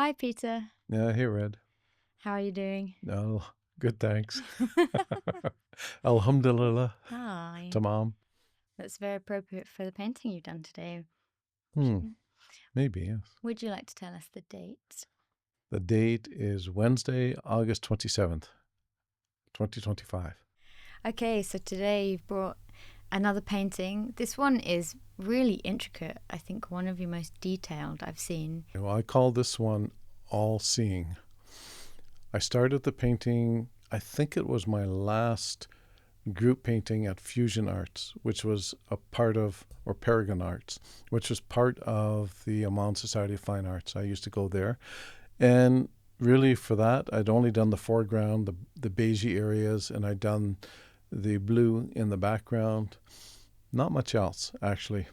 Hi, Peter. Yeah, hey, Red. How are you doing? No, good, thanks. Alhamdulillah, Hi. tamam. That's very appropriate for the painting you've done today. Maybe, yes. Would you like to tell us the date? The date is Wednesday, August 27th, 2025. Okay, so today you've brought another painting. This one is really intricate. I think one of your most detailed I've seen. Well, I call this one All-Seeing. I started the painting, I think it was my last group painting at Fusion Arts, which was a part of, or Paragon Arts, which was part of the Amman Society of Fine Arts. I used to go there. And really for that, I'd only done the foreground, the beigey areas, and I'd done the blue in the background. Not much else, actually.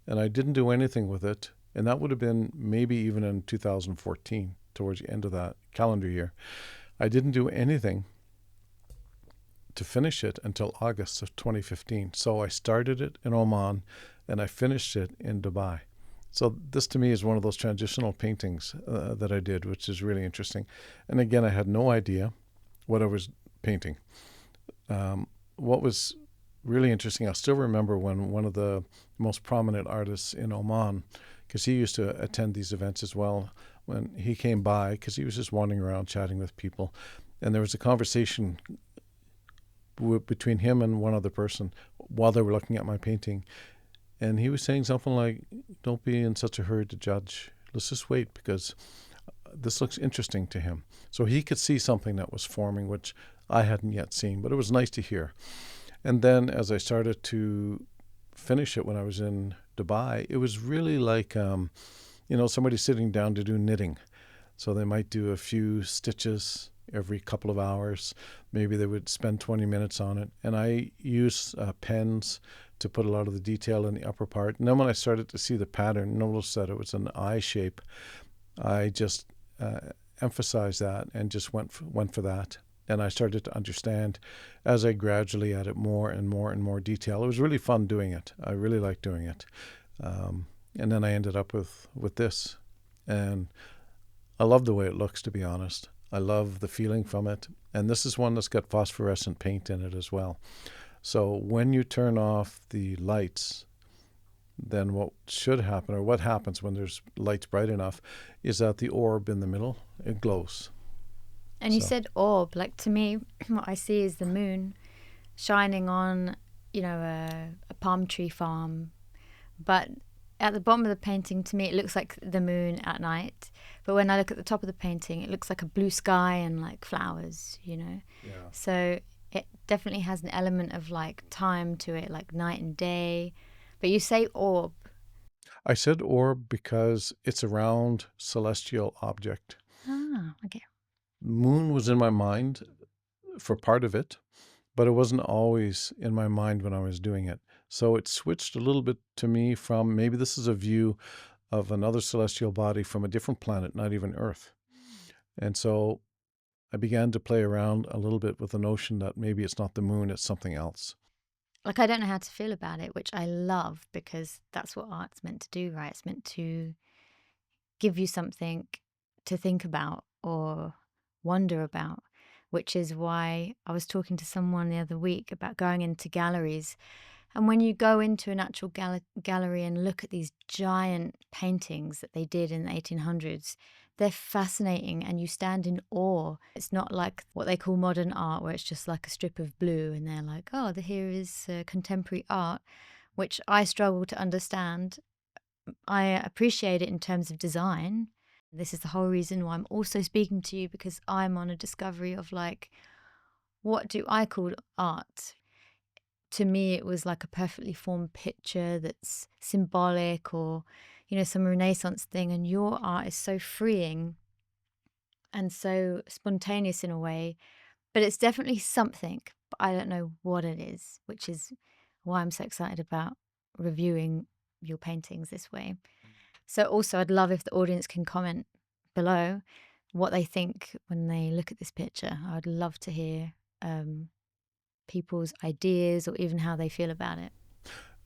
And I didn't do anything with it. And that would have been maybe even in 2014, towards the end of that calendar year. I didn't do anything to finish it until August of 2015. So I started it in Oman and I finished it in Dubai. So this to me is one of those transitional paintings that I did, which is really interesting. And again, I had no idea what I was painting. What was really interesting, I still remember when one of the most prominent artists in Oman, because he used to attend these events as well, when he came by, because he was just wandering around chatting with people, and there was a conversation between him and one other person while they were looking at my painting. And he was saying something like, don't be in such a hurry to judge. Let's just wait because this looks interesting to him. So he could see something that was forming, which I hadn't yet seen, but it was nice to hear. And then as I started to finish it when I was in Dubai, it was really like, somebody sitting down to do knitting. So they might do a few stitches every couple of hours. Maybe they would spend 20 minutes on it. And I use pens to put a lot of the detail in the upper part. And then when I started to see the pattern, notice that it was an eye shape, I just emphasized that and just went for that. And I started to understand as I gradually added more and more and more detail. It was really fun doing it. I really liked doing it. And then I ended up with this. And I love the way it looks, to be honest. I love the feeling from it. And this is one that's got phosphorescent paint in it as well. So when you turn off the lights, then what should happen, or what happens when there's lights bright enough, is that the orb in the middle, it glows. And you said orb. Like, to me, what I see is the moon shining on, a palm tree farm. But at the bottom of the painting, to me, it looks like the moon at night. But when I look at the top of the painting, it looks like a blue sky and like flowers, Yeah. So it definitely has an element of like time to it, like night and day. But you say orb. I said orb because it's a round celestial object. Ah, okay. Moon was in my mind for part of it, but it wasn't always in my mind when I was doing it. So it switched a little bit to me from maybe this is a view of another celestial body from a different planet, not even Earth. And so I began to play around a little bit with the notion that maybe it's not the moon, it's something else. Like, I don't know how to feel about it, which I love because that's what art's meant to do, right? It's meant to give you something to think about or wonder about, which is why I was talking to someone the other week about going into galleries. And when you go into an actual gallery and look at these giant paintings that they did in the 1800s, they're fascinating and you stand in awe. It's not like what they call modern art, where it's just like a strip of blue and they're like, oh, here is contemporary art, which I struggle to understand. I appreciate it in terms of design. This is the whole reason why I'm also speaking to you, because I'm on a discovery of like, what do I call art? To me, it was like a perfectly formed picture that's symbolic, or, some Renaissance thing. And your art is so freeing and so spontaneous in a way, but it's definitely something, but I don't know what it is, which is why I'm so excited about reviewing your paintings this way. So also, I'd love if the audience can comment below what they think when they look at this picture. I would love to hear people's ideas or even how they feel about it.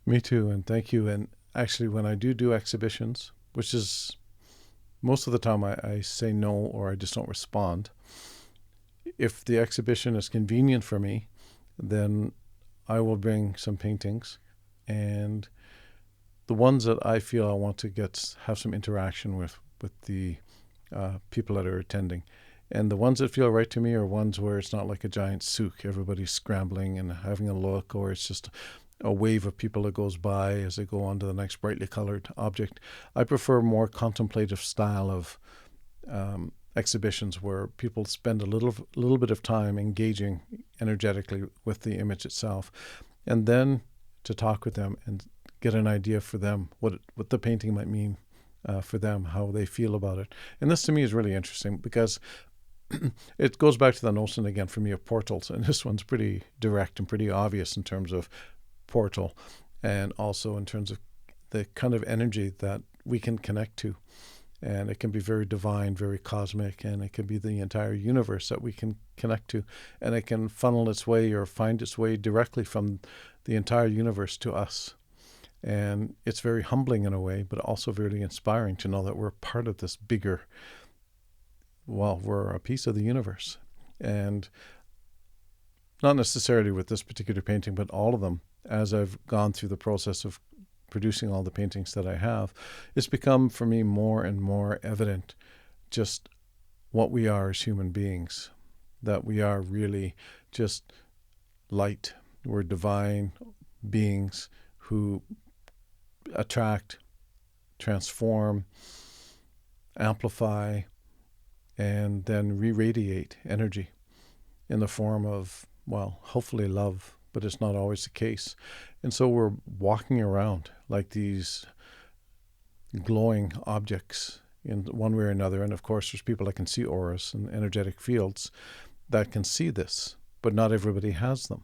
Me too, and thank you. And actually, when I do exhibitions, which is most of the time I say no, or I just don't respond. If the exhibition is convenient for me, then I will bring some paintings, and the ones that I feel I want to have some interaction with the people that are attending. And the ones that feel right to me are ones where it's not like a giant souk, everybody's scrambling and having a look, or it's just a wave of people that goes by as they go on to the next brightly colored object. I prefer more contemplative style of exhibitions where people spend a little bit of time engaging energetically with the image itself, and then to talk with them and get an idea for them what the painting might mean for them, how they feel about it. And this to me is really interesting because it goes back to the notion again for me of portals, and this one's pretty direct and pretty obvious in terms of portal, and also in terms of the kind of energy that we can connect to. And it can be very divine, very cosmic, and it can be the entire universe that we can connect to. And it can funnel its way or find its way directly from the entire universe to us. And it's very humbling in a way, but also very inspiring to know that we're part of this bigger, well, we're a piece of the universe. And not necessarily with this particular painting, but all of them, as I've gone through the process of producing all the paintings that I have, it's become for me more and more evident just what we are as human beings, that we are really just light. We're divine beings who attract, transform, amplify, and then re-radiate energy in the form of, well, hopefully love, but it's not always the case. And so we're walking around like these glowing objects in one way or another. And of course, there's people that can see auras and energetic fields that can see this, but not everybody has them.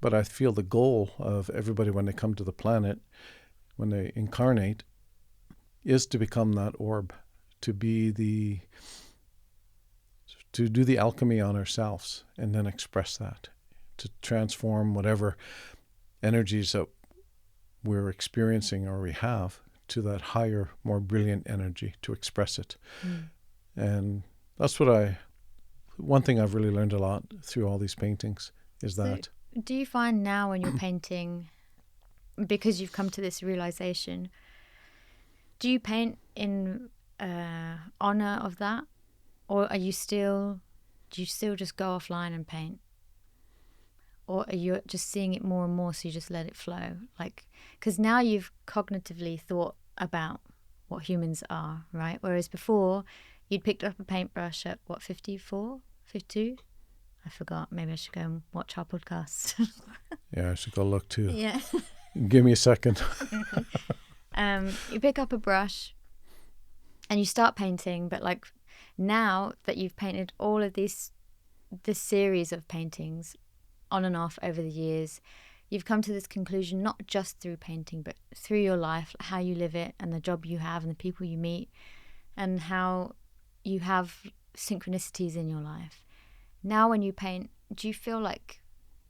But I feel the goal of everybody when they come to the planet, when they incarnate, is to become that orb, to be to do the alchemy on ourselves and then express that, to transform whatever energies that we're experiencing or we have to that higher, more brilliant energy, to express it. And that's one thing I've really learned a lot through all these paintings is that. Do you find now when you're painting, because you've come to this realization, do you paint in honor of that? Or do you still just go offline and paint? Or are you just seeing it more and more, so you just let it flow? Like, because now you've cognitively thought about what humans are, right? Whereas before, you'd picked up a paintbrush at, what, 54, 52? I forgot. Maybe I should go and watch our podcast. Yeah, I should go look too. Yeah. Give me a second. You pick up a brush and you start painting, but like now that you've painted all of this series of paintings on and off over the years, you've come to this conclusion not just through painting, but through your life, how you live it and the job you have and the people you meet and how you have synchronicities in your life. Now when you paint, do you feel like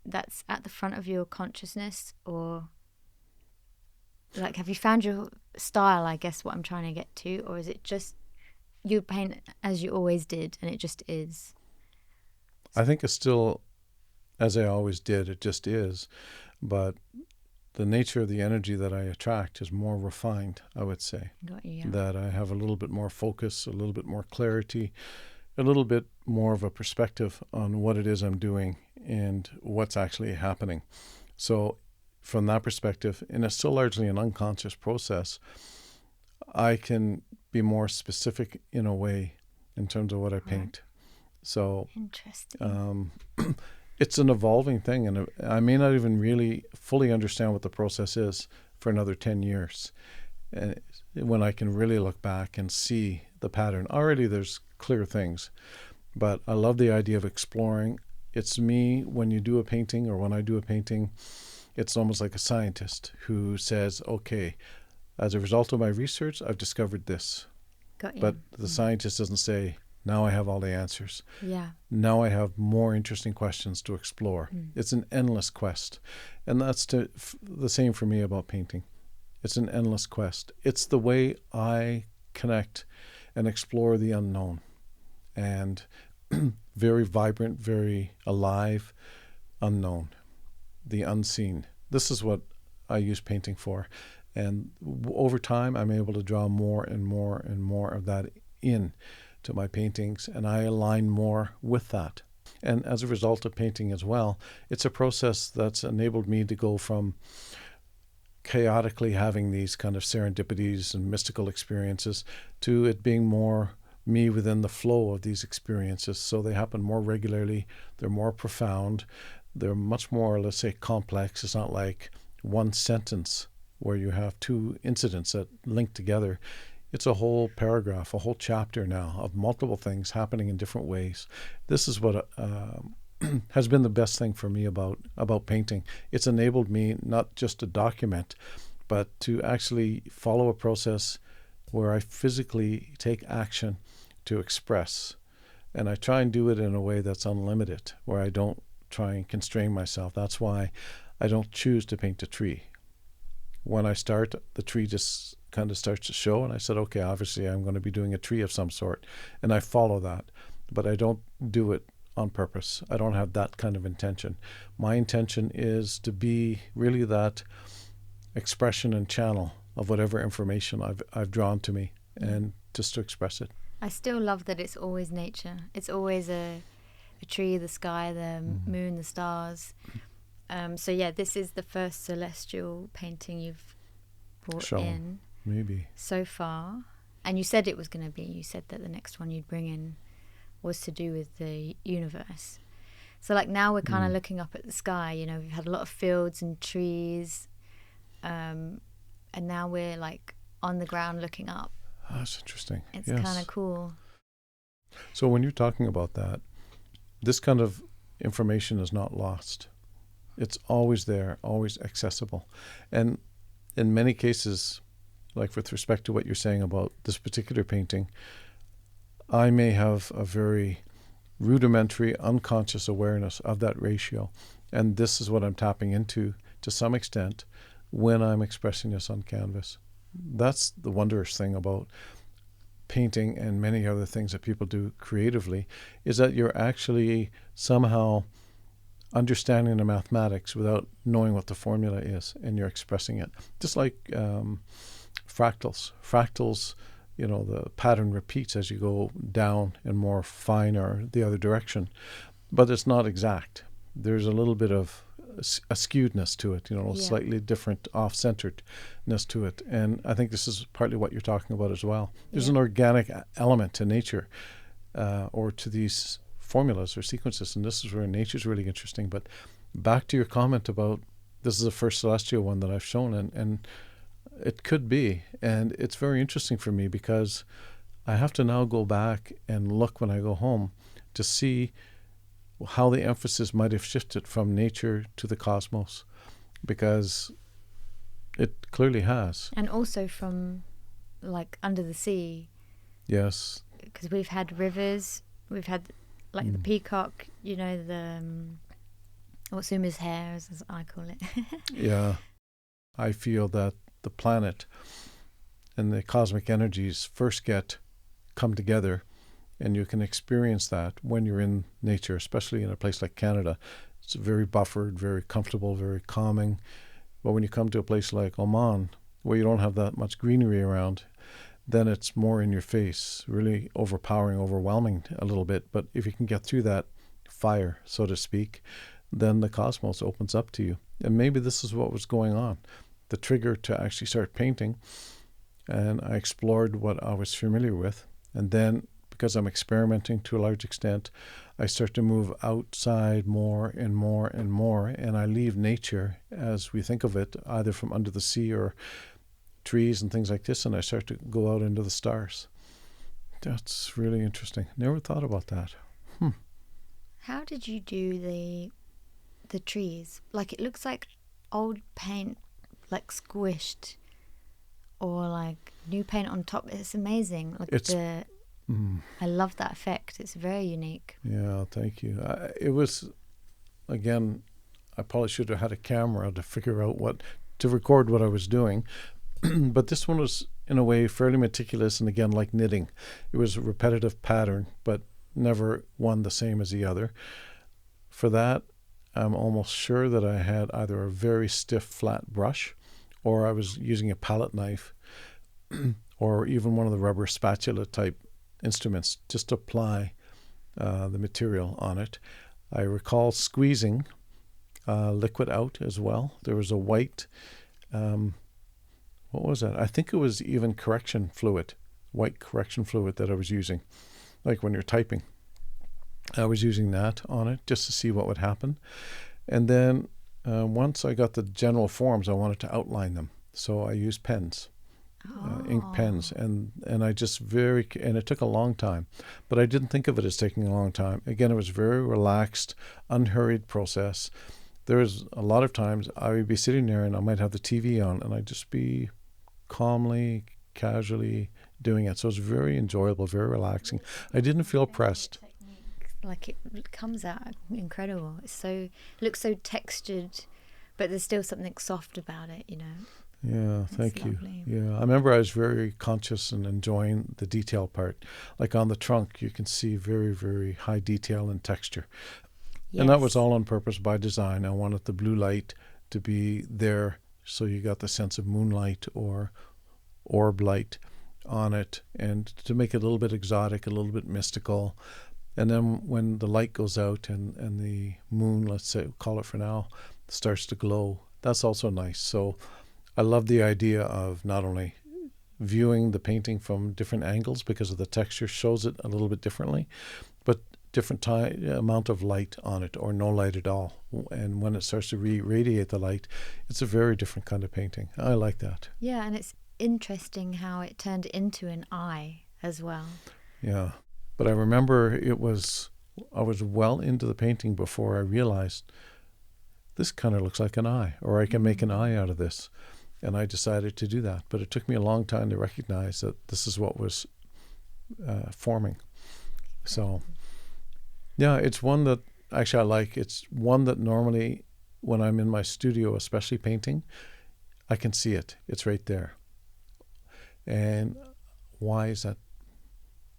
that's at the front of your consciousness, or like have you found your style, I guess what I'm trying to get to, or is it just you paint as you always did and it just is? I think it's still as I always did, it just is. But the nature of the energy that I attract is more refined, I would say. Got you, yeah. That I have a little bit more focus, a little bit more clarity, a little bit more of a perspective on what it is I'm doing and what's actually happening. So from that perspective, and it's still largely an unconscious process, I can be more specific in a way in terms of what I paint. So interesting. It's an evolving thing, and I may not even really fully understand what the process is for another 10 years. And when I can really look back and see the pattern. Already there's clear things, but I love the idea of exploring. It's me, when you do a painting or when I do a painting, it's almost like a scientist who says, okay, as a result of my research, I've discovered this. Got you. But the scientist doesn't say, now I have all the answers. Yeah. Now I have more interesting questions to explore. It's an endless quest. And that's the same for me about painting. It's an endless quest. It's the way I connect and explore the unknown. And very vibrant, very alive, unknown, the unseen. This is what I use painting for. And over time, I'm able to draw more and more and more of that in to my paintings, and I align more with that. And as a result of painting as well, it's a process that's enabled me to go from chaotically having these kind of serendipities and mystical experiences to it being more me within the flow of these experiences. So they happen more regularly, they're more profound, they're much more, let's say, complex. It's not like one sentence where you have two incidents that link together. It's a whole paragraph, a whole chapter now of multiple things happening in different ways. This is what has been the best thing for me about painting. It's enabled me not just to document, but to actually follow a process where I physically take action to express. And I try and do it in a way that's unlimited, where I don't try and constrain myself. That's why I don't choose to paint a tree. When I start, the tree just kind of starts to show, and I said, okay, obviously I'm going to be doing a tree of some sort, and I follow that. But I don't do it on purpose. I don't have that kind of intention. My intention is to be really that expression and channel of whatever information I've drawn to me, and just to express it. I still love that it's always nature. It's always a tree, the sky, the moon, the stars. So yeah, this is the first celestial painting you've brought in. Maybe. So far. And you said it was going to be, you said that the next one you'd bring in was to do with the universe. So like now we're kind of looking up at the sky, you know, we've had a lot of fields and trees, and now we're like on the ground looking up. Oh, that's interesting. It's kind of cool. So when you're talking about that, this kind of information is not lost. It's always there, always accessible. And in many cases, like with respect to what you're saying about this particular painting, I may have a very rudimentary, unconscious awareness of that ratio. And this is what I'm tapping into to some extent when I'm expressing this on canvas. That's the wondrous thing about painting and many other things that people do creatively, is that you're actually somehow understanding the mathematics without knowing what the formula is, and you're expressing it. Just like fractals. Fractals, you know, the pattern repeats as you go down and more fine or the other direction, but it's not exact. There's a little bit of a skewedness to it, you know, slightly different off-centeredness to it. And I think this is partly what you're talking about as well. There's an organic element to nature or to these formulas or sequences, and this is where nature's really interesting. But back to your comment about this is the first celestial one that I've shown, and it could be, and it's very interesting for me because I have to now go back and look when I go home to see how the emphasis might have shifted from nature to the cosmos, because it clearly has. And also from like under the sea. Yes. Because we've had rivers, we've had like the peacock, you know, the what's in his hair, as I call it. Yeah. I feel that the planet and the cosmic energies first come together, and you can experience that when you're in nature, especially in a place like Canada. It's very buffered, very comfortable, very calming. But when you come to a place like Oman, where you don't have that much greenery around, then it's more in your face, really overpowering, overwhelming a little bit. But if you can get through that fire, so to speak, then the cosmos opens up to you. And maybe this is what was going on. The trigger to actually start painting, and I explored what I was familiar with. And then, because I'm experimenting to a large extent, I start to move outside more and more and more, and I leave nature as we think of it, either from under the sea or trees and things like this, and I start to go out into the stars. That's really interesting. Never thought about that. How did you do the trees? Like, it looks like old paint, like squished, or like new paint on top. It's amazing. Like I love that effect. It's very unique. Yeah, thank you. It was, again, I probably should have had a camera to figure out to record what I was doing. But this one was in a way, fairly meticulous, and again, like knitting. It was a repetitive pattern, but never one the same as the other. For that, I'm almost sure that I had either a very stiff, flat brush, or I was using a palette knife, or even one of the rubber spatula type instruments just to apply the material on it. I recall squeezing liquid out as well. There was a white, what was that? I think it was even correction fluid, white correction fluid that I was using, like when you're typing. I was using that on it just to see what would happen. And then once I got the general forms, I wanted to outline them. So I used pens. Ink pens, and I just and it took a long time, but I didn't think of it as taking a long time. Again, it was a very relaxed, unhurried process. There was a lot of times I would be sitting there and I might have the TV on and I'd just be calmly, casually doing it. So it was very enjoyable, very relaxing. I didn't feel pressed. Like it comes out incredible. It looks so textured, but there's still something soft about it, you know. Yeah, thank you. Lovely. Yeah, I remember I was very conscious and enjoying the detail part. Like on the trunk, you can see very, very high detail and texture. Yes. And that was all on purpose by design. I wanted the blue light to be there so you got the sense of moonlight or orb light on it, and to make it a little bit exotic, a little bit mystical. And then when the light goes out and the moon, let's say, call it for now, starts to glow, that's also nice. So I love the idea of not only viewing the painting from different angles because of the texture shows it a little bit differently, but different amount of light on it or no light at all. And when it starts to radiate the light, it's a very different kind of painting. I like that. Yeah, and it's interesting how it turned into an eye as well. Yeah. But I remember I was well into the painting before I realized this kind of looks like an eye, or I can make an eye out of this. And I decided to do that. But it took me a long time to recognize that this is what was forming. So, yeah, it's one that actually I like. It's one that normally when I'm in my studio, especially painting, I can see it. It's right there. And why is that?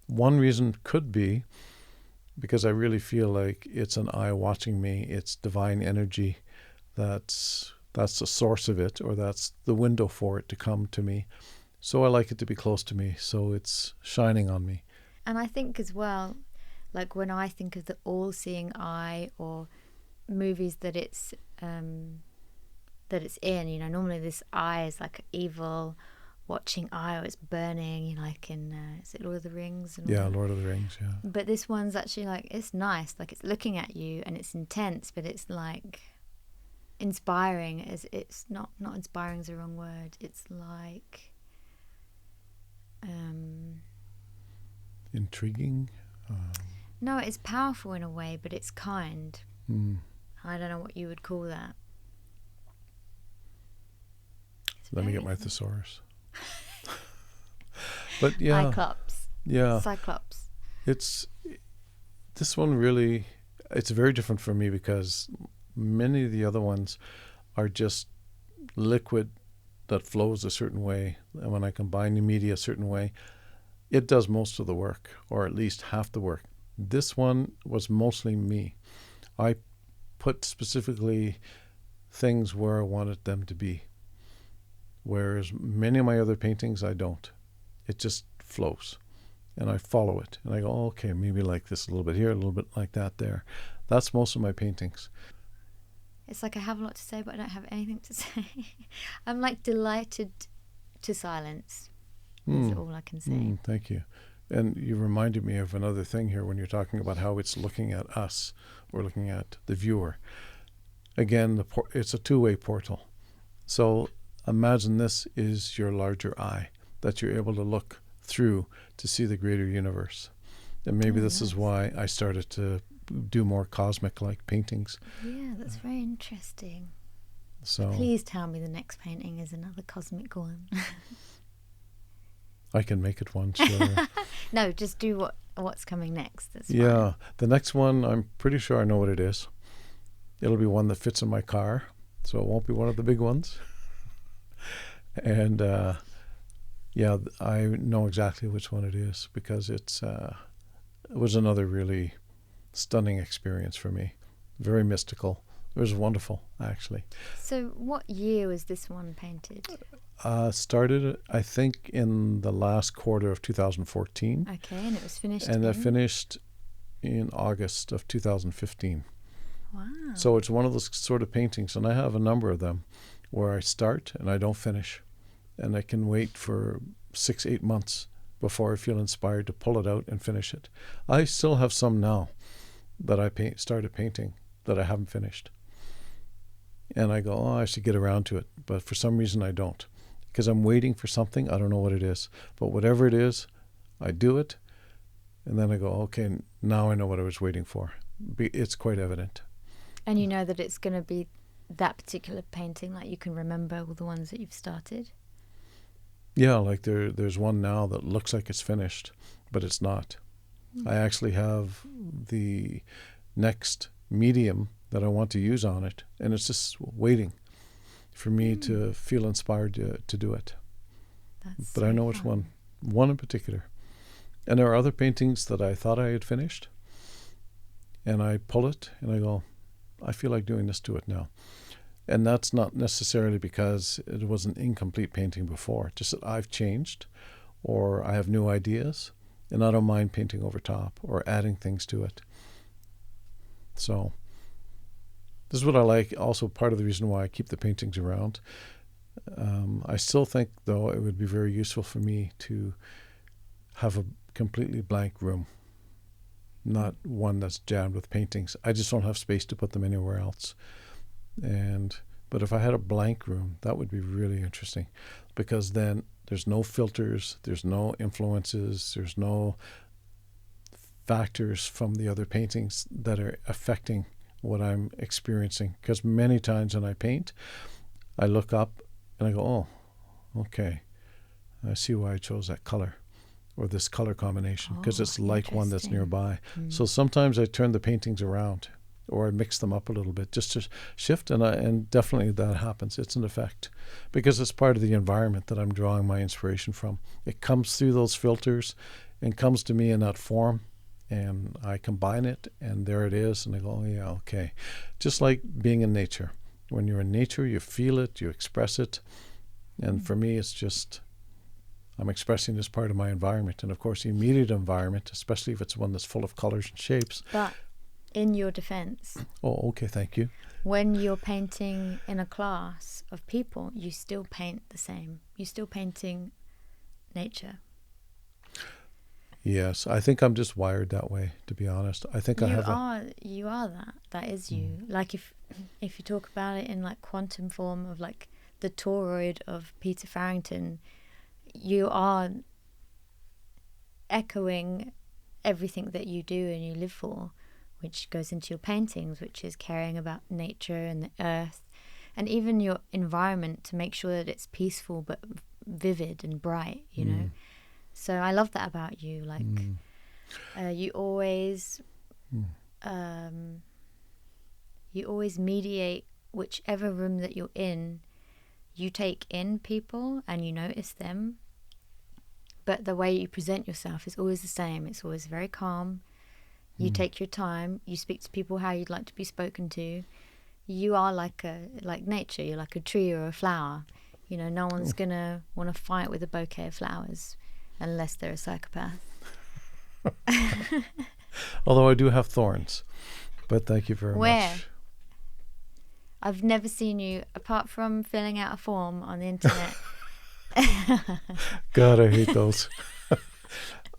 One reason could be because I really feel like it's an eye watching me. It's divine energy that's the source of it, or that's the window for it to come to me. So I like it to be close to me, so it's shining on me. And I think as well, like when I think of the all-seeing eye or movies that it's in, you know, normally this eye is like an evil watching eye, or it's burning, you know, like in is it Lord of the Rings? And Yeah, Lord of the Rings, yeah. But this one's actually like, it's nice, like it's looking at you and it's intense, but it's like inspiring. It's not inspiring is the wrong word. It's like Intriguing. No, it's powerful in a way, but it's kind. I don't know what you would call that. Let me get my thesaurus. But yeah, Cyclops. yeah, Cyclops. it's this one really. It's very different for me because many of the other ones are just liquid that flows a certain way, and when I combine the media a certain way, it does most of the work, or at least half the work. This one was mostly me. I put specifically things where I wanted them to be, whereas many of my other paintings I don't. It just flows, and I follow it, and I go, oh, okay, maybe like this a little bit here, a little bit like that there. That's most of my paintings. It's like I have a lot to say, but I don't have anything to say. I'm like delighted to silence. That's all I can say. Thank you. And you reminded me of another thing here when you're talking about how it's looking at us or looking at the viewer. Again, it's a two-way portal. So imagine this is your larger eye that you're able to look through to see the greater universe. And maybe this is why I started to do more cosmic-like paintings. Yeah, that's very interesting. So please tell me the next painting is another cosmic one. I can make it one, sure. No, just do what's coming next. That's Yeah, fine. the next one, I'm pretty sure I know what it is. It'll be one that fits in my car, so it won't be one of the big ones. And Yeah, I know exactly which one it is because it was another really stunning experience for me. Very mystical. It was wonderful, actually. So, what year was this one painted? Started, I think, in the last quarter of 2014, Okay, and it was finished and I in. finished in August of 2015. Wow. So it's one of those sort of paintings, and I have a number of them where I start and I don't finish. And I can wait for 6, 8 months before I feel inspired to pull it out and finish it. I still have some now that I started painting that I haven't finished. And I go, oh, I should get around to it. But for some reason, I don't. Because I'm waiting for something. I don't know what it is. But whatever it is, I do it. And then I go, okay, now I know what I was waiting for. It's quite evident. And you know that it's going to be that particular painting, like you can remember all the ones that you've started? Yeah, like there's one now that looks like it's finished, but it's not. I actually have the next medium that I want to use on it, and it's just waiting for me to feel inspired to do it. That's But so I know which fun. one in particular. And there are other paintings that I thought I had finished, and I pull it and I go, I feel like doing this to it now. And that's not necessarily because it was an incomplete painting before, just that I've changed or I have new ideas and I don't mind painting over top or adding things to it. So this is what I like. Also, part of the reason why I keep the paintings around. I still think, though, it would be very useful for me to have a completely blank room, not one that's jammed with paintings. I just don't have space to put them anywhere else. But if I had a blank room, that would be really interesting, because then there's no filters, there's no influences, there's no factors from the other paintings that are affecting what I'm experiencing. Because many times when I paint, I look up and I go, oh, okay, I see why I chose that color or this color combination, because it's like one that's Interesting. nearby. So sometimes I turn the paintings around or I mix them up a little bit just to shift, and definitely that happens. It's an effect because it's part of the environment that I'm drawing my inspiration from. It comes through those filters and comes to me in that form, and I combine it, and there it is, and I go, oh, yeah, okay. Just like being in nature. When you're in nature, you feel it, you express it, and for me, it's just I'm expressing this part of my environment. And of course, the immediate environment, especially if it's one that's full of colors and shapes. But in your defense, Oh, okay, thank you. when you're painting in a class of people, you still paint the same. You're still painting nature. Yes, I think I'm just wired that way, to be honest. I think I have You are that. That is you. Like if you talk about it in like quantum form of like the toroid of Peter Farrington, you are echoing everything that you do and you live for, which goes into your paintings, which is caring about nature and the earth and even your environment to make sure that it's peaceful but vivid and bright, you know. So I love that about you. Like you always mediate whichever room that you're in. You take in people and you notice them, but the way you present yourself is always the same. It's always very calm. You take your time. You speak to people how you'd like to be spoken to. You are like nature. You're like a tree or a flower. You know, no one's gonna want to fight with a bouquet of flowers unless they're a psychopath. Although I do have thorns, but thank you very Where? much. I've never seen you, apart from filling out a form on the internet. God, I hate those.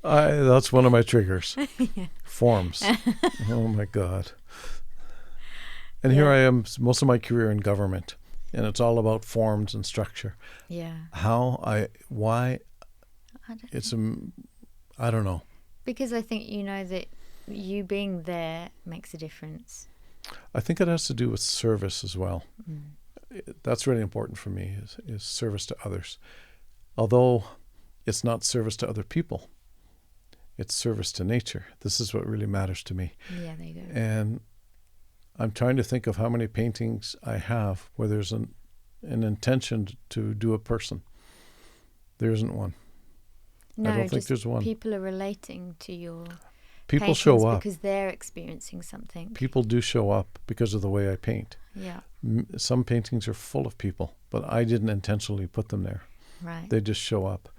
That's one of my triggers. Forms. Oh my God. And here I am, most of my career in government, and it's all about forms and structure. Yeah. Why? I don't It's know. I don't know. Because I think you know that you being there makes a difference. I think it has to do with service as well. That's really important for me, is service to others. Although it's not service to other people, it's service to nature. This is what really matters to me. Yeah, there you go. And I'm trying to think of how many paintings I have where there's an intention to do a person. There isn't one. I No, don't think just there's one. people are relating to your People paintings show up. because they're experiencing something. People do show up because of the way I paint. Yeah, Some paintings are full of people, but I didn't intentionally put them there. right. They just show up.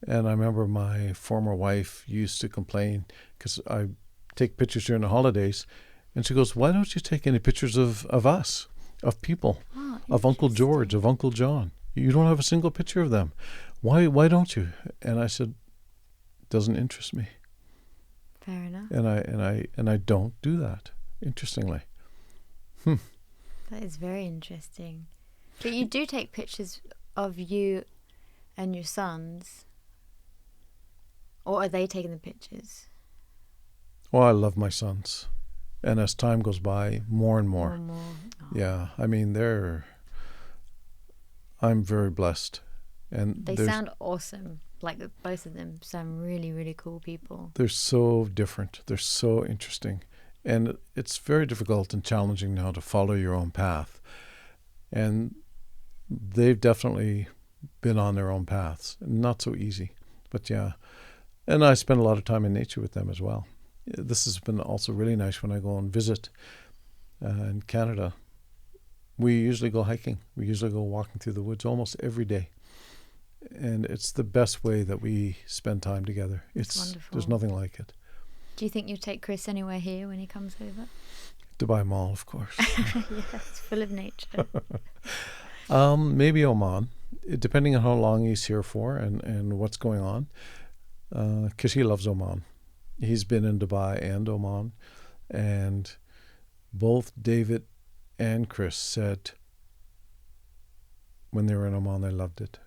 And I remember my former wife used to complain because I take pictures during the holidays. And she goes, "Why don't you take any pictures of us, of people, Oh, of Uncle George, interesting. of Uncle John? You don't have a single picture of them. Why don't you?" And I said, "Doesn't interest me." Fair enough. And I don't do that, interestingly. That is very interesting. But you do take pictures of you and your sons, or are they taking the pictures? Well, I love my sons. And as time goes by, more and more. Oh. Yeah, I mean, I'm very blessed. And They sound awesome. Like both of them sound really, really cool people. they're so different. They're so interesting. And it's very difficult and challenging now to follow your own path. And they've definitely been on their own paths. Not so easy, but yeah. And I spend a lot of time in nature with them as well. This has been also really nice when I go and visit in Canada. We usually go hiking. We usually go walking through the woods almost every day. And it's the best way that we spend time together. It's wonderful. There's nothing like it. Do you think you'll take Chris anywhere here when he comes over? Dubai Mall, of course. Yeah, it's full of nature. Maybe Oman, depending on how long he's here for and what's going on. Because he loves Oman. He's been in Dubai and Oman. And both David and Chris said when they were in Oman, they loved it.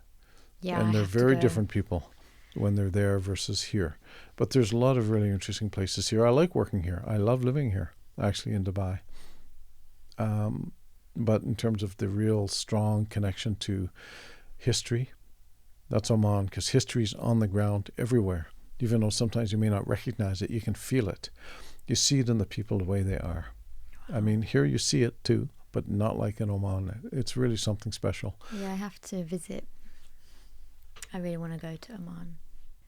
Yeah, And I they're have to very go. different people when they're there versus here. But there's a lot of really interesting places here. I like working here. I love living here, actually, in Dubai. But in terms of the real strong connection to history, that's Oman, because history's on the ground everywhere. Even though sometimes you may not recognize it, you can feel it. You see it in the people the way they are. I mean, here you see it too, but not like in Oman. It's really something special. Yeah, I have to visit. I really want to go to Oman.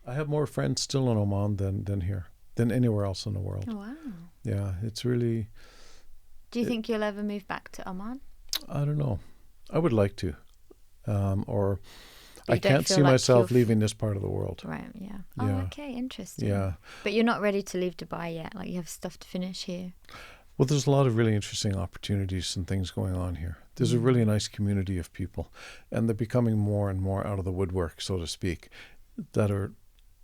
I have more friends still in Oman than here, than anywhere else in the world. Oh, wow. Yeah, it's really... Do you think you'll ever move back to Oman? I don't know. I would like to. Or But I you don't can't feel see like myself you're leaving this part of the world. Right, yeah. Yeah. Oh, okay, interesting. Yeah. But you're not ready to leave Dubai yet. Like, you have stuff to finish here. Well, there's a lot of really interesting opportunities and things going on here. There's a really nice community of people, and they're becoming more and more out of the woodwork, so to speak, that are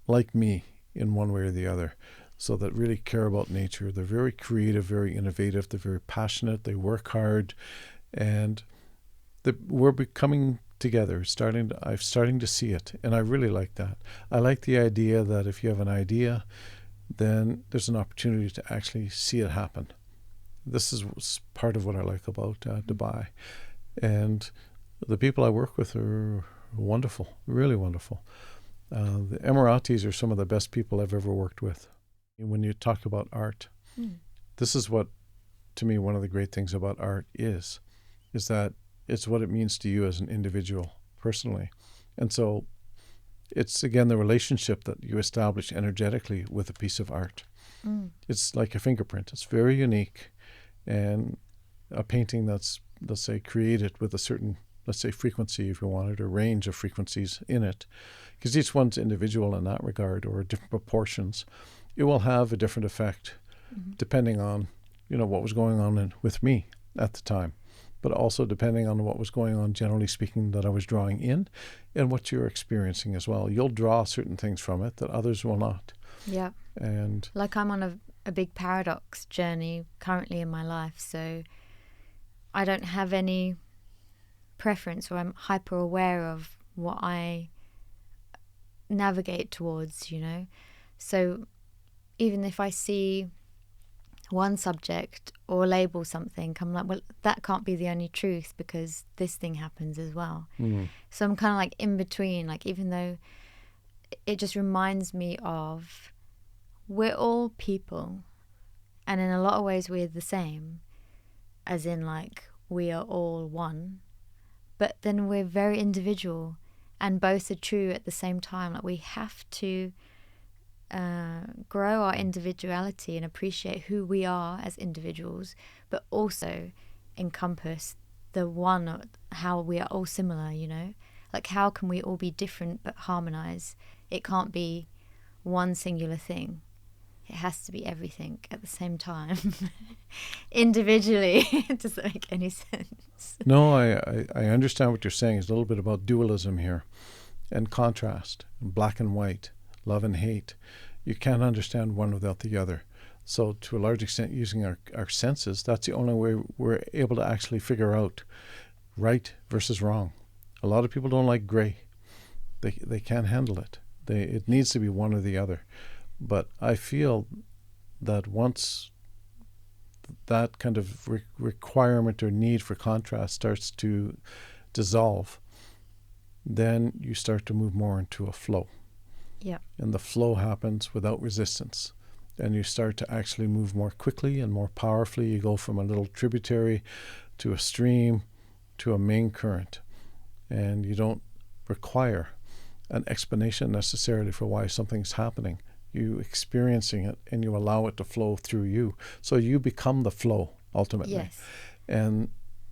like me in one way or the other, so that really care about nature. They're very creative, very innovative. They're very passionate. They work hard, and we're becoming together. I'm starting to see it, and I really like that. I like the idea that if you have an idea, then there's an opportunity to actually see it happen. This is part of what I like about Dubai. And the people I work with are wonderful, really wonderful. The Emiratis are some of the best people I've ever worked with. When you talk about art, this is what, to me, one of the great things about art is that it's what it means to you as an individual personally. And so it's, again, the relationship that you establish energetically with a piece of art. It's like a fingerprint. It's very unique. And a painting that's, let's say, created with a certain, let's say, frequency, if you wanted, or range of frequencies in it, because each one's individual in that regard, or different proportions, it will have a different effect depending on, what was going on with me at the time, but also depending on what was going on, generally speaking, that I was drawing in, and what you're experiencing as well. You'll draw certain things from it that others will not. Yeah. And like, I'm on a big paradox journey currently in my life, so I don't have any preference, or I'm hyper aware of what I navigate towards, So even if I see one subject or label something, I'm like, well, that can't be the only truth, because this thing happens as well. So I'm kind of like in between, like, even though it just reminds me of we're all people, and in a lot of ways we're the same, as in, like, we are all one, but then we're very individual, and both are true at the same time. Like we have to grow our individuality and appreciate who we are as individuals, but also encompass the one, how we are all similar, you know? Like how can we all be different but harmonize? It can't be one singular thing. It has to be everything at the same time. Individually. Does that make any sense? No, I understand what you're saying. It's a little bit about dualism here and contrast, black and white, love and hate. You can't understand one without the other. So to a large extent, using our senses, that's the only way we're able to actually figure out right versus wrong. A lot of people don't like gray. They can't handle it. It needs to be one or the other. But I feel that once that kind of requirement or need for contrast starts to dissolve, then you start to move more into a flow. Yeah. And the flow happens without resistance. And you start to actually move more quickly and more powerfully. You go from a little tributary to a stream to a main current. And you don't require an explanation necessarily for why something's happening. You experiencing it and you allow it to flow through you. So you become the flow ultimately. Yes. And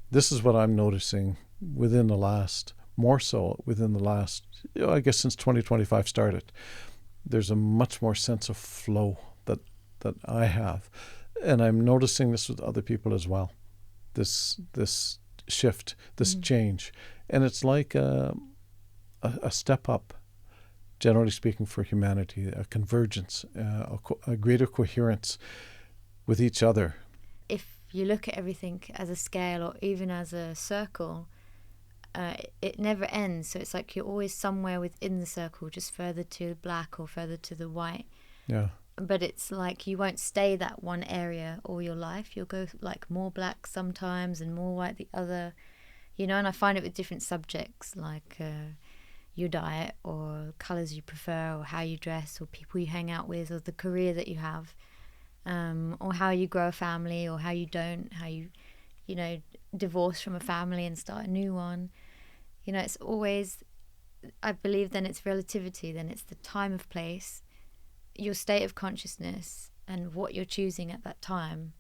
this is what I'm noticing within the last, more so within the last, I guess since 2025 started. There's a much more sense of flow that I have. And I'm noticing this with other people as well. This shift, this change. And it's like a step up, generally speaking, for humanity, a convergence, a greater coherence with each other. If you look at everything as a scale or even as a circle, it never ends. So it's like you're always somewhere within the circle, just further to the black or further to the white. Yeah. But it's like you won't stay that one area all your life. You'll go like more black sometimes and more white the other, you know. And I find it with different subjects like your diet or colours you prefer or how you dress or people you hang out with or the career that you have, or how you grow a family or how you don't, how you know, divorce from a family and start a new one. You know, it's always, I believe then it's relativity, then it's the time of place, your state of consciousness and what you're choosing at that time.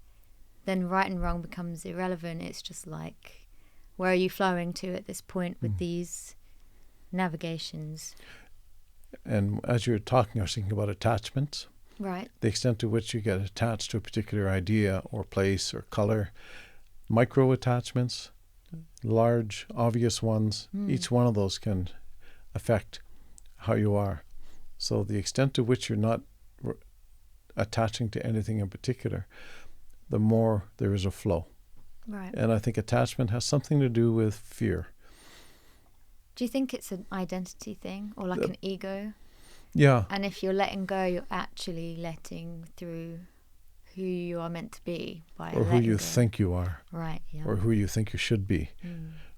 Then right and wrong becomes irrelevant. It's just like, where are you flowing to at this point with these navigations? And as you're talking, I was thinking about attachments. Right. The extent to which you get attached to a particular idea or place or color. Micro attachments, large, obvious ones. Each one of those can affect how you are. So the extent to which you're not attaching to anything in particular, the more there is a flow. Right. And I think attachment has something to do with fear. Do you think it's an identity thing or like an ego? Yeah. And if you're letting go, you're actually letting through who you are meant to be by or who letting you go. think you are. Right, yeah. Or who you think you should be.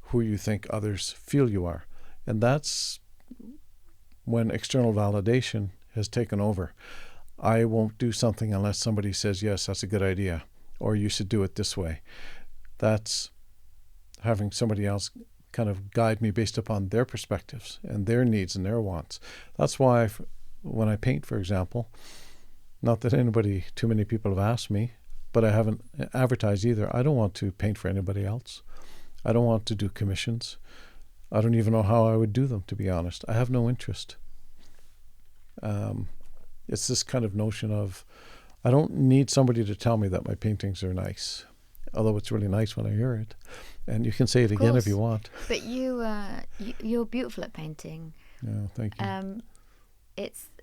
Who you think others feel you are. And that's when external validation has taken over. I won't do something unless somebody says, yes, that's a good idea, or you should do it this way. That's having somebody else kind of guide me based upon their perspectives and their needs and their wants. That's why when I paint, for example, not that too many people have asked me, but I haven't advertised either. I don't want to paint for anybody else. I don't want to do commissions. I don't even know how I would do them, to be honest. I have no interest. It's this kind of notion of, I don't need somebody to tell me that my paintings are nice, although it's really nice when I hear it. And you can say it again if you want. But you're beautiful at painting. Yeah, thank you.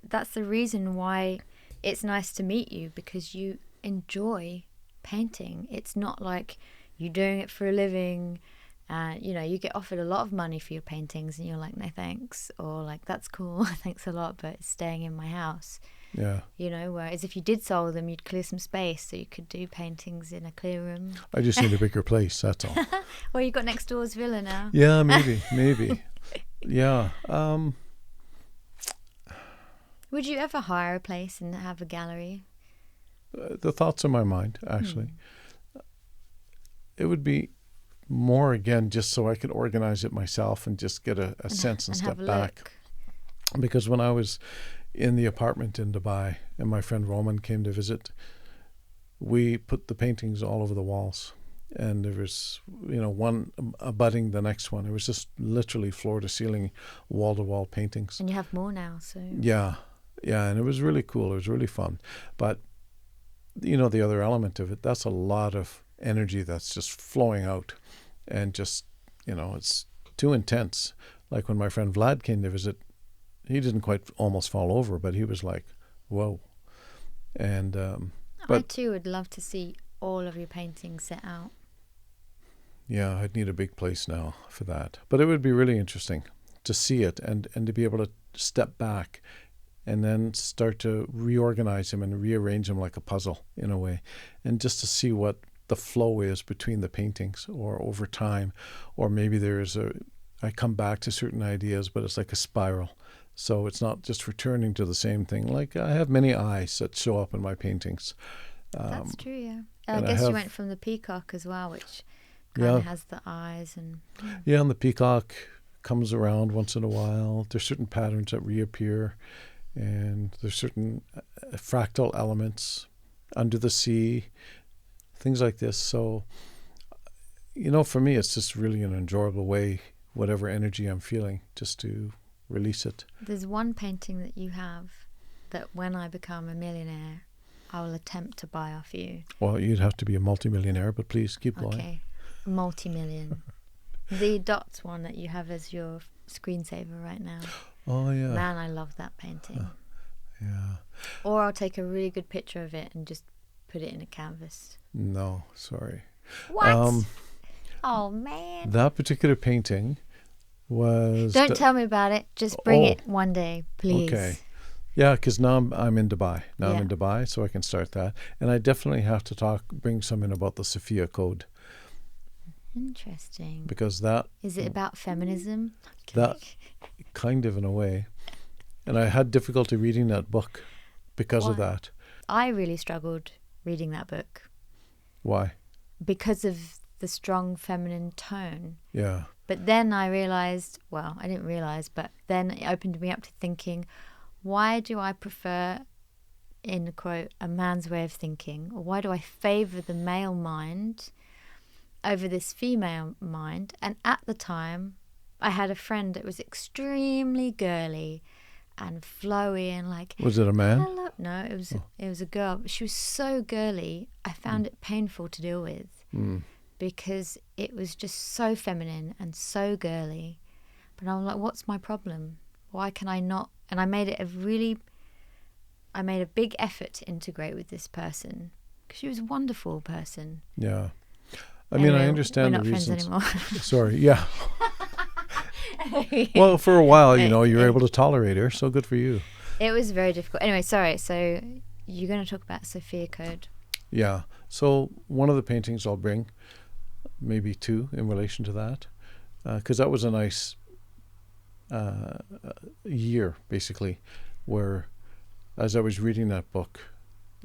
That's the reason why it's nice to meet you, because you enjoy painting. It's not like you're doing it for a living. You know, you get offered a lot of money for your paintings and you're like, no thanks, or like, that's cool, thanks a lot, but it's staying in my house. Yeah. You know, whereas if you did sell them, you'd clear some space so you could do paintings in a clear room. I just need a bigger place, that's all. Well, you got next door's villa now. Yeah, maybe. Yeah. Would you ever hire a place and have a gallery? The thoughts in my mind, actually. It would be more again, just so I could organize it myself and just get a sense and have step a back. look. Because when I was in the apartment in Dubai and my friend Roman came to visit, we put the paintings all over the walls. And there was, one abutting the next one. It was just literally floor to ceiling, wall to wall paintings. And you have more now, so. Yeah. Yeah. And it was really cool. It was really fun. But, the other element of it, that's a lot of energy that's just flowing out. And just, it's too intense. Like when my friend Vlad came to visit, he didn't quite almost fall over, but he was like, whoa. And, I too would love to see all of your paintings set out. Yeah, I'd need a big place now for that. But it would be really interesting to see it and to be able to step back and then start to reorganize them and rearrange them like a puzzle in a way. And just to see what the flow is between the paintings or over time. Or maybe I come back to certain ideas, but it's like a spiral. So it's not just returning to the same thing. Like I have many eyes that show up in my paintings. That's true, yeah. I guess you went from the peacock as well, which kind of has the eyes and. Yeah, and the peacock comes around once in a while. There's certain patterns that reappear, and there's certain fractal elements under the sea, things like this. So, for me, it's just really an enjoyable way, whatever energy I'm feeling, just to release it. There's one painting that you have that when I become a millionaire, I will attempt to buy off you. Well, you'd have to be a multimillionaire, but please keep going. Okay, multi-million. The dots one that you have as your screensaver right now. Oh, yeah. Man, I love that painting. Yeah. Or I'll take a really good picture of it and just put it in a canvas. No, sorry. What? Oh, man. That particular painting was... Don't tell me about it. Just bring it one day, please. Okay. Yeah, because now I'm in Dubai. Yeah. I'm in Dubai, so I can start that. And I definitely have to bring some in about the Sophia Code. Interesting. Because that... Is it about feminism? That kind of, in a way. And I had difficulty reading that book because of that. I really struggled reading that book. Why? Because of the strong feminine tone. Yeah. But then I realized, well, I didn't realize, but then it opened me up to thinking, why do I prefer, in quote, a man's way of thinking? Or why do I favor the male mind over this female mind? And at the time, I had a friend that was extremely girly and flowy and like... Was it a man? Hello. No, it was a girl. She was so girly, I found it painful to deal with. Because it was just so feminine and so girly. But I was like, what's my problem? Why can I not? And I made a big effort to integrate with this person because she was a wonderful person. Yeah. Anyway, I understand the we're not reasons. friends anymore. Sorry, yeah. Well, for a while, you were able to tolerate her, so good for you. It was very difficult. Anyway, sorry. So you're going to talk about Sophia Code. Yeah. So one of the paintings I'll bring, maybe two in relation to that, because that was a nice year, basically, where as I was reading that book,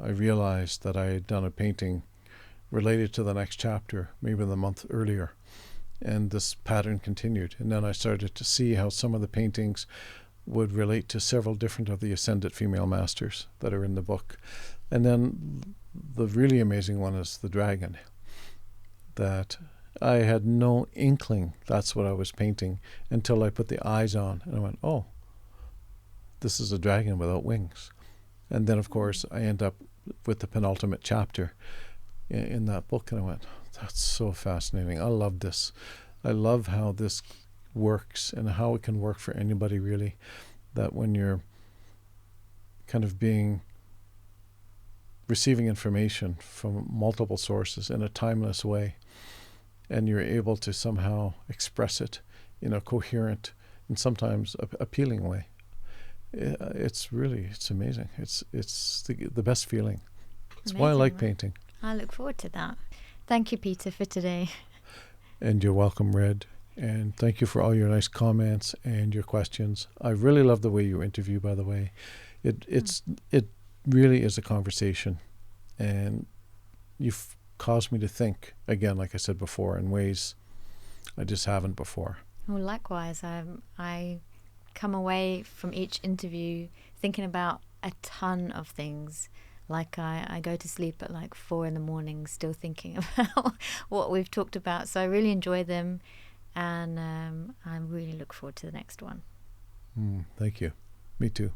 I realized that I had done a painting related to the next chapter, maybe the month earlier. And this pattern continued. And then I started to see how some of the paintings would relate to several different of the ascended female masters that are in the book. And then the really amazing one is the dragon, that I had no inkling that's what I was painting until I put the eyes on. And I went, oh, this is a dragon without wings. And then, of course, I end up with the penultimate chapter in that book. And I went, that's so fascinating. I love this. I love how this works and how it can work for anybody, really. That when you're kind of receiving information from multiple sources in a timeless way, and you're able to somehow express it in a coherent and sometimes appealing way. It's amazing. It's the best feeling. It's why I like painting. I look forward to that. Thank you, Peter, for today. And you're welcome, Red. And thank you for all your nice comments and your questions. I really love the way you interview, by the way. It really is a conversation. And you've caused me to think, again, like I said before, in ways I just haven't before. Well, likewise, I come away from each interview thinking about a ton of things. Like I go to sleep at like 4 in the morning, still thinking about what we've talked about. So I really enjoy them, and I really look forward to the next one. Thank you. Me too.